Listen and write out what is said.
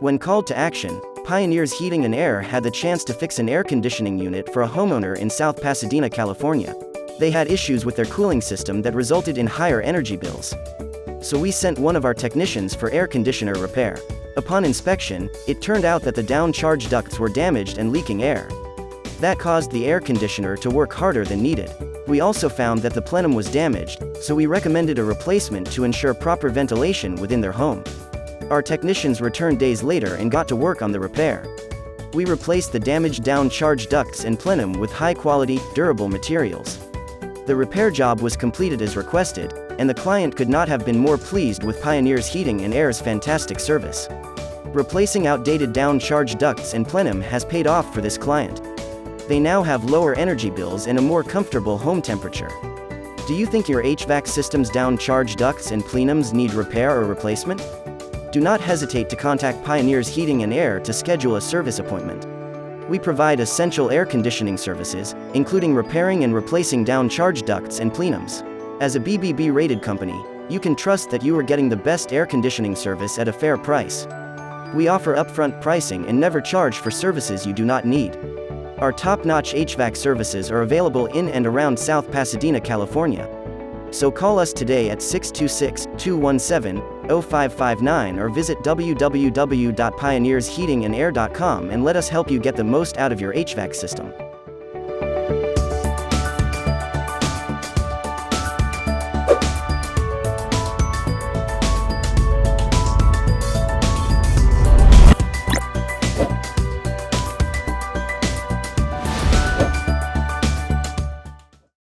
When called to action, Pioneers Heating and Air had the chance to fix an air conditioning unit for a homeowner in South Pasadena, California. They had issues with their cooling system that resulted in higher energy bills. So we sent one of our technicians for air conditioner repair. Upon inspection, it turned out that the down-charge ducts were damaged and leaking air. That caused the air conditioner to work harder than needed. We also found that the plenum was damaged, so we recommended a replacement to ensure proper ventilation within their home. Our technicians returned days later and got to work on the repair. We replaced the damaged down-charge ducts and plenum with high-quality, durable materials. The repair job was completed as requested, and the client could not have been more pleased with Pioneers Heating and Air's fantastic service. Replacing outdated down-charge ducts and plenum has paid off for this client. They now have lower energy bills and a more comfortable home temperature. Do you think your HVAC system's down-charge ducts and plenums need repair or replacement? Do not hesitate to contact Pioneers Heating and Air to schedule a service appointment. We provide essential air conditioning services, including repairing and replacing down-charge ducts and plenums. As a BBB-rated company, you can trust that you are getting the best air conditioning service at a fair price. We offer upfront pricing and never charge for services you do not need. Our top-notch HVAC services are available in and around South Pasadena, California. So call us today at 626-217-0559 or visit www.pioneersheatingandair.com and let us help you get the most out of your HVAC system.